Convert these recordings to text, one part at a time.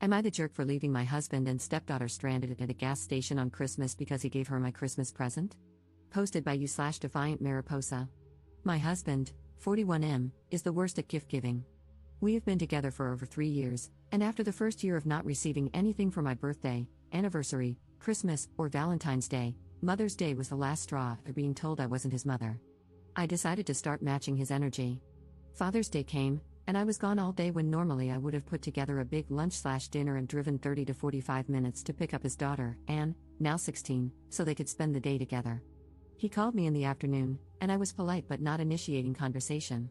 Am I the jerk for leaving my husband and stepdaughter stranded at a gas station on Christmas because he gave her my Christmas present? Posted by you/Defiant Mariposa. My husband, 41M, is the worst at gift giving. We have been together for over 3 years, and after the first year of not receiving anything for my birthday, anniversary, Christmas, or Valentine's Day, Mother's Day was the last straw after being told I wasn't his mother. I decided to start matching his energy. Father's Day came, and I was gone all day when normally I would have put together a big lunch/dinner and driven 30 to 45 minutes to pick up his daughter, Anne, now 16, so they could spend the day together. He called me in the afternoon, and I was polite but not initiating conversation.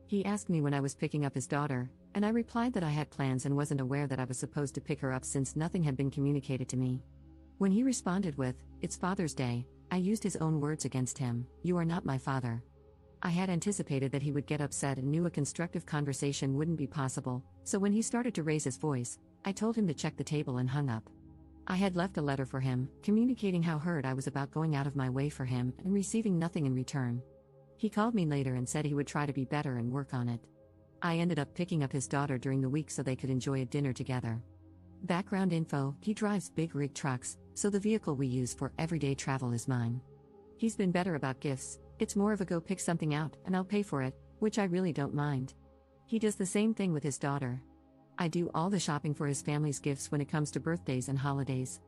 He asked me when I was picking up his daughter, and I replied that I had plans and wasn't aware that I was supposed to pick her up since nothing had been communicated to me. When he responded with, "It's Father's Day," I used his own words against him, "You are not my father." I had anticipated that he would get upset and knew a constructive conversation wouldn't be possible, so when he started to raise his voice, I told him to check the table and hung up. I had left a letter for him, communicating how hurt I was about going out of my way for him and receiving nothing in return. He called me later and said he would try to be better and work on it. I ended up picking up his daughter during the week so they could enjoy a dinner together. Background info: he drives big rig trucks, so the vehicle we use for everyday travel is mine. He's been better about gifts. It's more of a go pick something out and I'll pay for it, which I really don't mind. He does the same thing with his daughter. I do all the shopping for his family's gifts when it comes to birthdays and holidays.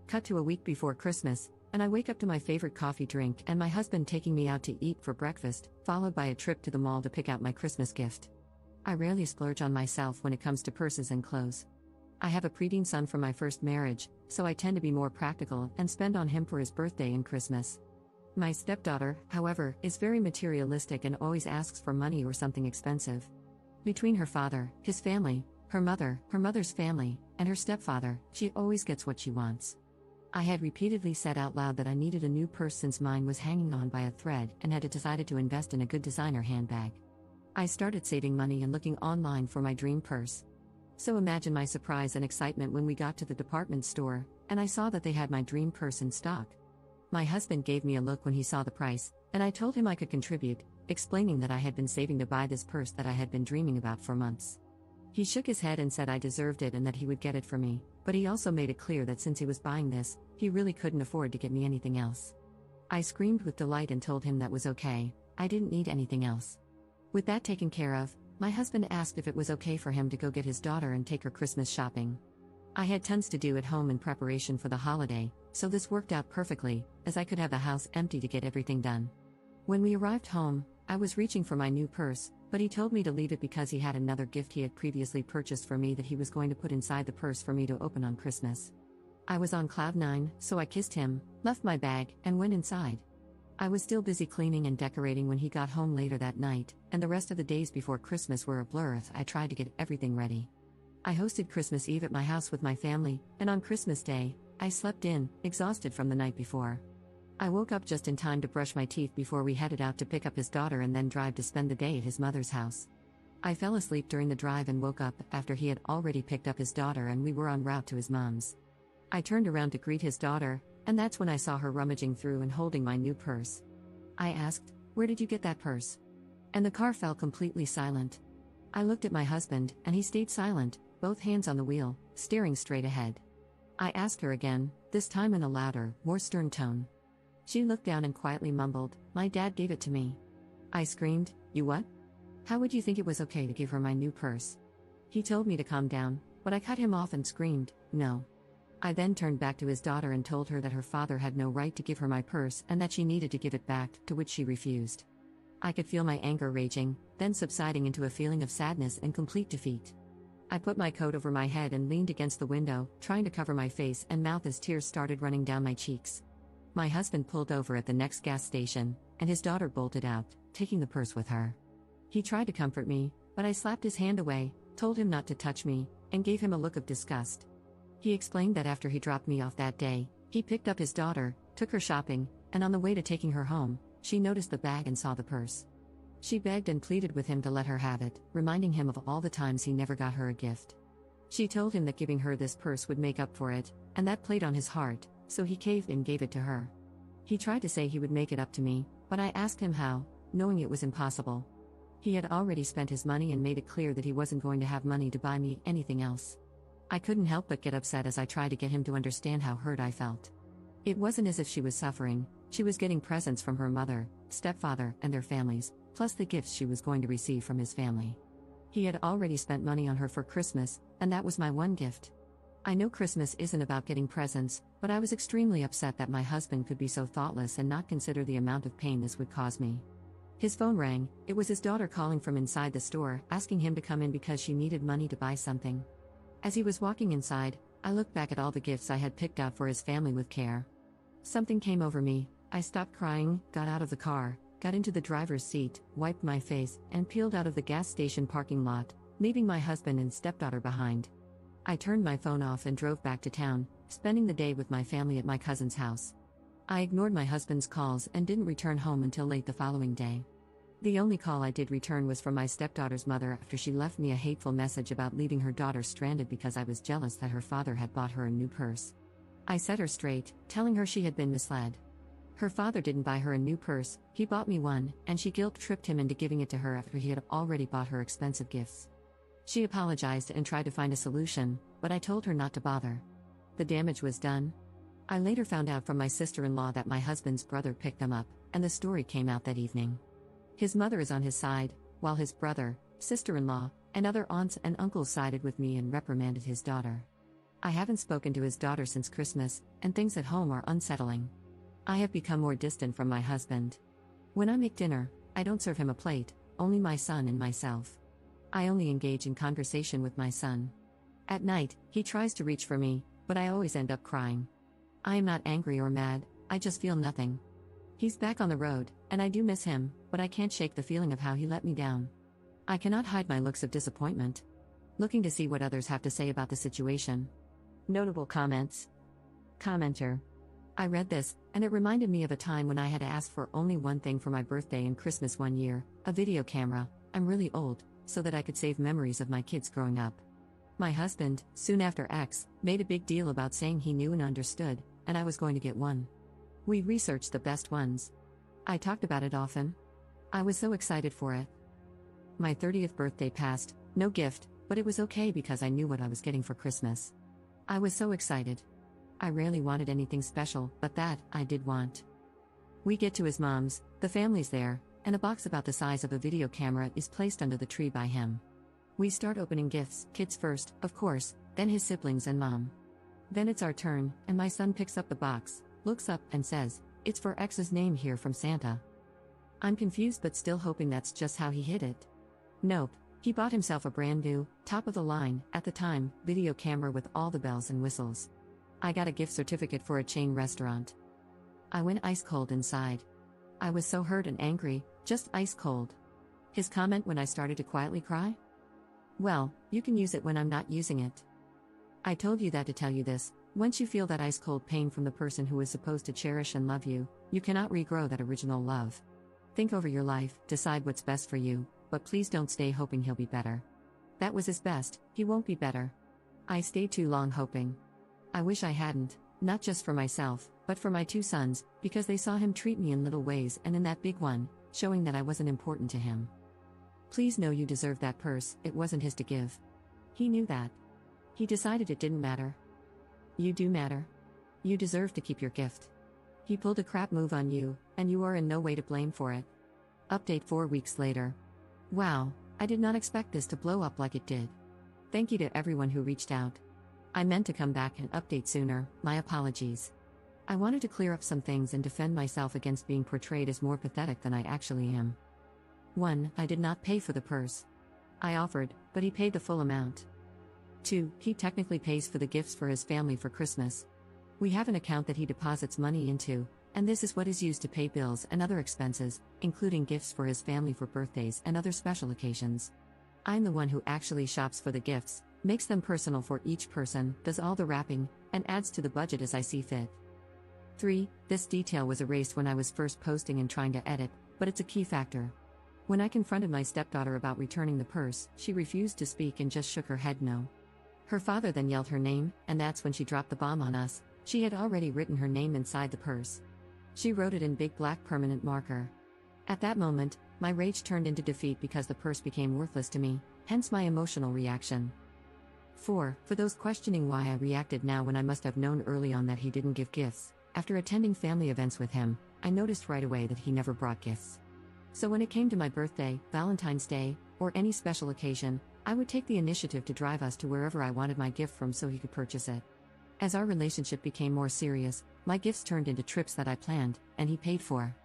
Cut to a week before Christmas, and I wake up to my favorite coffee drink and my husband taking me out to eat for breakfast, followed by a trip to the mall to pick out my Christmas gift. I rarely splurge on myself when it comes to purses and clothes. I have a preteen son from my first marriage, so I tend to be more practical and spend on him for his birthday and Christmas. My stepdaughter, however, is very materialistic and always asks for money or something expensive. Between her father, his family, her mother's family, and her stepfather, she always gets what she wants. I had repeatedly said out loud that I needed a new purse since mine was hanging on by a thread and had decided to invest in a good designer handbag. I started saving money and looking online for my dream purse. So imagine my surprise and excitement when we got to the department store, and I saw that they had my dream purse in stock. My husband gave me a look when he saw the price, and I told him I could contribute, explaining that I had been saving to buy this purse that I had been dreaming about for months. He shook his head and said I deserved it and that he would get it for me, but he also made it clear that since he was buying this, he really couldn't afford to get me anything else. I screamed with delight and told him that was okay, I didn't need anything else. With that taken care of, my husband asked if it was okay for him to go get his daughter and take her Christmas shopping. I had tons to do at home in preparation for the holiday, so this worked out perfectly, as I could have the house empty to get everything done. When we arrived home, I was reaching for my new purse, but he told me to leave it because he had another gift he had previously purchased for me that he was going to put inside the purse for me to open on Christmas. I was on cloud 9, so I kissed him, left my bag, and went inside. I was still busy cleaning and decorating when he got home later that night, and the rest of the days before Christmas were a blur as I tried to get everything ready. I hosted Christmas Eve at my house with my family, and on Christmas Day, I slept in, exhausted from the night before. I woke up just in time to brush my teeth before we headed out to pick up his daughter and then drive to spend the day at his mother's house. I fell asleep during the drive and woke up after he had already picked up his daughter and we were en route to his mom's. I turned around to greet his daughter, and that's when I saw her rummaging through and holding my new purse. I asked, "Where did you get that purse?" And the car fell completely silent. I looked at my husband, and he stayed silent, both hands on the wheel, staring straight ahead. I asked her again, this time in a louder, more stern tone. She looked down and quietly mumbled, "My dad gave it to me." I screamed, "You what? How would you think it was okay to give her my new purse?" He told me to calm down, but I cut him off and screamed, "No." I then turned back to his daughter and told her that her father had no right to give her my purse and that she needed to give it back, to which she refused. I could feel my anger raging, then subsiding into a feeling of sadness and complete defeat. I put my coat over my head and leaned against the window, trying to cover my face and mouth as tears started running down my cheeks. My husband pulled over at the next gas station, and his daughter bolted out, taking the purse with her. He tried to comfort me, but I slapped his hand away, told him not to touch me, and gave him a look of disgust. He explained that after he dropped me off that day, he picked up his daughter, took her shopping, and on the way to taking her home, she noticed the bag and saw the purse. She begged and pleaded with him to let her have it, reminding him of all the times he never got her a gift. She told him that giving her this purse would make up for it, and that played on his heart, so he caved and gave it to her. He tried to say he would make it up to me, but I asked him how, knowing it was impossible. He had already spent his money and made it clear that he wasn't going to have money to buy me anything else. I couldn't help but get upset as I tried to get him to understand how hurt I felt. It wasn't as if she was suffering, she was getting presents from her mother, stepfather, and their families, plus the gifts she was going to receive from his family. He had already spent money on her for Christmas, and that was my one gift. I know Christmas isn't about getting presents, but I was extremely upset that my husband could be so thoughtless and not consider the amount of pain this would cause me. His phone rang. It was his daughter calling from inside the store, asking him to come in because she needed money to buy something. As he was walking inside, I looked back at all the gifts I had picked out for his family with care. Something came over me. I stopped crying, got out of the car, got into the driver's seat, wiped my face, and peeled out of the gas station parking lot, leaving my husband and stepdaughter behind. I turned my phone off and drove back to town, spending the day with my family at my cousin's house. I ignored my husband's calls and didn't return home until late the following day. The only call I did return was from my stepdaughter's mother after she left me a hateful message about leaving her daughter stranded because I was jealous that her father had bought her a new purse. I set her straight, telling her she had been misled. Her father didn't buy her a new purse, he bought me one, and she guilt-tripped him into giving it to her after he had already bought her expensive gifts. She apologized and tried to find a solution, but I told her not to bother. The damage was done. I later found out from my sister-in-law that my husband's brother picked them up, and the story came out that evening. His mother is on his side, while his brother, sister-in-law, and other aunts and uncles sided with me and reprimanded his daughter. I haven't spoken to his daughter since Christmas, and things at home are unsettling. I have become more distant from my husband. When I make dinner, I don't serve him a plate, only my son and myself. I only engage in conversation with my son. At night, he tries to reach for me, but I always end up crying. I am not angry or mad, I just feel nothing. He's back on the road, and I do miss him, but I can't shake the feeling of how he let me down. I cannot hide my looks of disappointment. Looking to see what others have to say about the situation. Notable comments. Commenter. I read this, and it reminded me of a time when I had asked for only one thing for my birthday and Christmas one year, a video camera. I'm really old, so that I could save memories of my kids growing up. My husband, soon after X, made a big deal about saying he knew and understood, and I was going to get one. We researched the best ones. I talked about it often. I was so excited for it. My 30th birthday passed, no gift, but it was okay because I knew what I was getting for Christmas. I was so excited. I rarely wanted anything special, but that, I did want. We get to his mom's, the family's there, and a box about the size of a video camera is placed under the tree by him. We start opening gifts, kids first, of course, then his siblings and mom. Then it's our turn, and my son picks up the box, looks up, and says, "It's for X's name here from Santa." I'm confused but still hoping that's just how he hid it. Nope, he bought himself a brand new, top-of-the-line, at the time, video camera with all the bells and whistles. I got a gift certificate for a chain restaurant. I went ice cold inside. I was so hurt and angry, just ice cold. His comment when I started to quietly cry? Well, you can use it when I'm not using it. I told you that to tell you this. Once you feel that ice cold pain from the person who is supposed to cherish and love you, you cannot regrow that original love. Think over your life, decide what's best for you, but please don't stay hoping he'll be better. That was his best, he won't be better. I stayed too long hoping. I wish I hadn't, not just for myself, but for my two sons, because they saw him treat me in little ways and in that big one, showing that I wasn't important to him. Please know you deserve that purse, it wasn't his to give. He knew that. He decided it didn't matter. You do matter. You deserve to keep your gift. He pulled a crap move on you, and you are in no way to blame for it. Update 4 weeks later. Wow, I did not expect this to blow up like it did. Thank you to everyone who reached out. I meant to come back and update sooner, my apologies. I wanted to clear up some things and defend myself against being portrayed as more pathetic than I actually am. 1. I did not pay for the purse. I offered, but he paid the full amount. 2. He technically pays for the gifts for his family for Christmas. We have an account that he deposits money into, and this is what is used to pay bills and other expenses, including gifts for his family for birthdays and other special occasions. I'm the one who actually shops for the gifts, makes them personal for each person, does all the wrapping, and adds to the budget as I see fit. 3. This detail was erased when I was first posting and trying to edit, but it's a key factor. When I confronted my stepdaughter about returning the purse, she refused to speak and just shook her head no. Her father then yelled her name, and that's when she dropped the bomb on us. She had already written her name inside the purse. She wrote it in big black permanent marker. At that moment, my rage turned into defeat because the purse became worthless to me, hence my emotional reaction. 4. For those questioning why I reacted now when I must have known early on that he didn't give gifts, after attending family events with him, I noticed right away that he never brought gifts. So when it came to my birthday, Valentine's Day, or any special occasion, I would take the initiative to drive us to wherever I wanted my gift from so he could purchase it. As our relationship became more serious, my gifts turned into trips that I planned, and he paid for.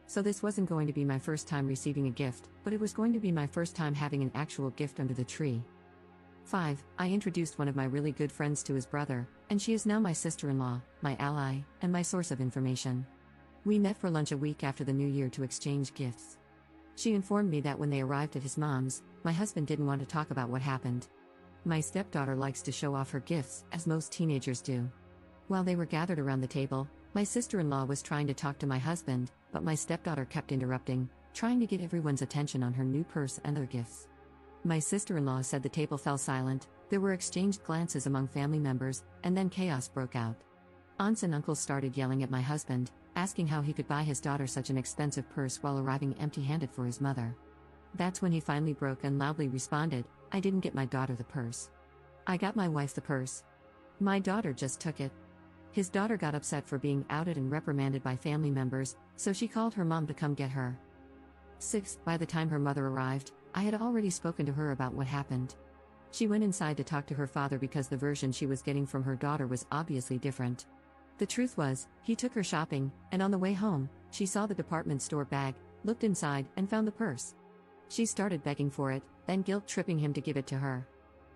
So this wasn't going to be my first time receiving a gift, but it was going to be my first time having an actual gift under the tree. 5. I introduced one of my really good friends to his brother, and she is now my sister-in-law, my ally, and my source of information. We met for lunch a week after the new year to exchange gifts. She informed me that when they arrived at his mom's, my husband didn't want to talk about what happened. My stepdaughter likes to show off her gifts, as most teenagers do. While they were gathered around the table, my sister-in-law was trying to talk to my husband, but my stepdaughter kept interrupting, trying to get everyone's attention on her new purse and their gifts. My sister-in-law said the table fell silent, there were exchanged glances among family members, and then chaos broke out. Aunts and uncles started yelling at my husband, asking how he could buy his daughter such an expensive purse while arriving empty-handed for his mother. That's when he finally broke and loudly responded, "I didn't get my daughter the purse. I got my wife the purse. My daughter just took it." His daughter got upset for being outed and reprimanded by family members, so she called her mom to come get her. 6. By the time her mother arrived, I had already spoken to her about what happened. She went inside to talk to her father because the version she was getting from her daughter was obviously different. The truth was, he took her shopping, and on the way home, she saw the department store bag, looked inside, and found the purse. She started begging for it, then guilt-tripping him to give it to her.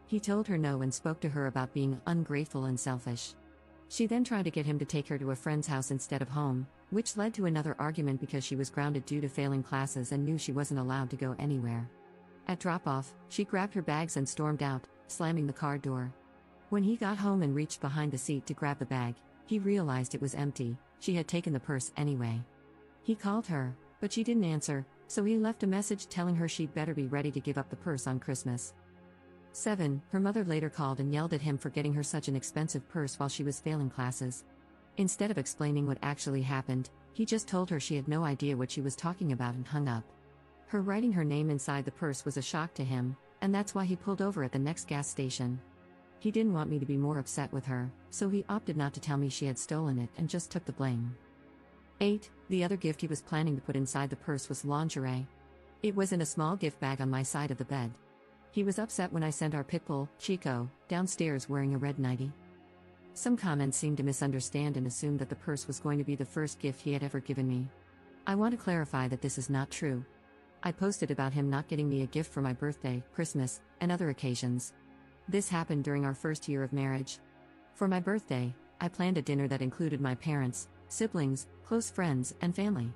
He told her no and spoke to her about being ungrateful and selfish. She then tried to get him to take her to a friend's house instead of home, which led to another argument because she was grounded due to failing classes and knew she wasn't allowed to go anywhere. At drop-off, she grabbed her bags and stormed out, slamming the car door. When he got home and reached behind the seat to grab the bag, he realized it was empty. She had taken the purse anyway. He called her, but she didn't answer, so he left a message telling her she'd better be ready to give up the purse on Christmas. 7. Her mother later called and yelled at him for getting her such an expensive purse while she was failing classes. Instead of explaining what actually happened, he just told her she had no idea what she was talking about and hung up. Her writing her name inside the purse was a shock to him, and that's why he pulled over at the next gas station. He didn't want me to be more upset with her, so he opted not to tell me she had stolen it and just took the blame. 8. The other gift he was planning to put inside the purse was lingerie. It was in a small gift bag on my side of the bed. He was upset when I sent our pit bull, Chico, downstairs wearing a red nightie. Some comments seemed to misunderstand and assume that the purse was going to be the first gift he had ever given me. I want to clarify that this is not true. I posted about him not getting me a gift for my birthday, Christmas, and other occasions. This happened during our first year of marriage. For my birthday, I planned a dinner that included my parents, siblings, close friends, and family.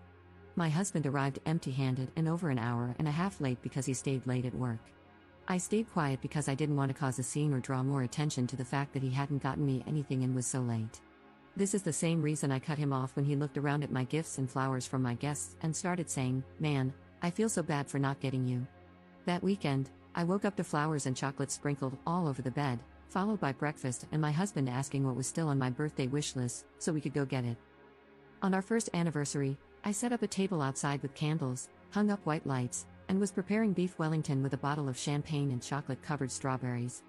My husband arrived empty-handed and over an hour and a half late because he stayed late at work. I stayed quiet because I didn't want to cause a scene or draw more attention to the fact that he hadn't gotten me anything and was so late. This is the same reason I cut him off when he looked around at my gifts and flowers from my guests and started saying, "Man, I feel so bad for not getting you." That weekend, I woke up to flowers and chocolate sprinkled all over the bed, followed by breakfast and my husband asking what was still on my birthday wish list so we could go get it. On our first anniversary, I set up a table outside with candles, hung up white lights, and was preparing beef Wellington with a bottle of champagne and chocolate-covered strawberries.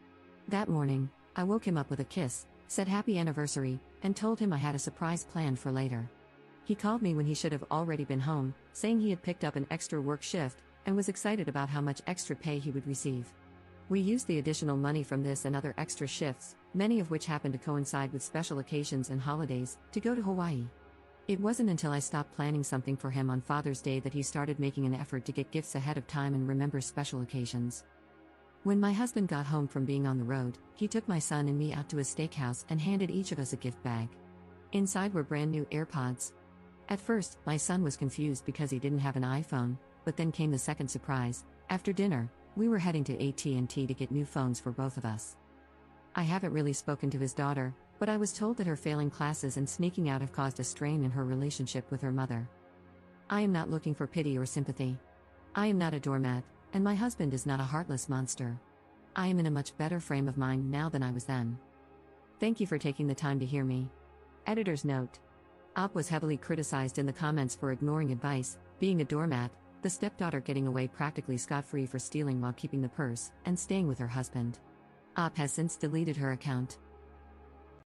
That morning, I woke him up with a kiss, said happy anniversary, and told him I had a surprise planned for later. He called me when he should have already been home, saying he had picked up an extra work shift, and was excited about how much extra pay he would receive. We used the additional money from this and other extra shifts, many of which happened to coincide with special occasions and holidays, to go to Hawaii. It wasn't until I stopped planning something for him on Father's Day that he started making an effort to get gifts ahead of time and remember special occasions. When my husband got home from being on the road, he took my son and me out to a steakhouse and handed each of us a gift bag. Inside were brand new AirPods. At first, my son was confused because he didn't have an iPhone, but then came the second surprise. After dinner, we were heading to AT&T to get new phones for both of us. I haven't really spoken to his daughter, but I was told that her failing classes and sneaking out have caused a strain in her relationship with her mother. I am not looking for pity or sympathy. I am not a doormat, and my husband is not a heartless monster. I am in a much better frame of mind now than I was then. Thank you for taking the time to hear me. Editor's note. Op was heavily criticized in the comments for ignoring advice, being a doormat, the stepdaughter getting away practically scot-free for stealing while keeping the purse, and staying with her husband. AITAH has since deleted her account.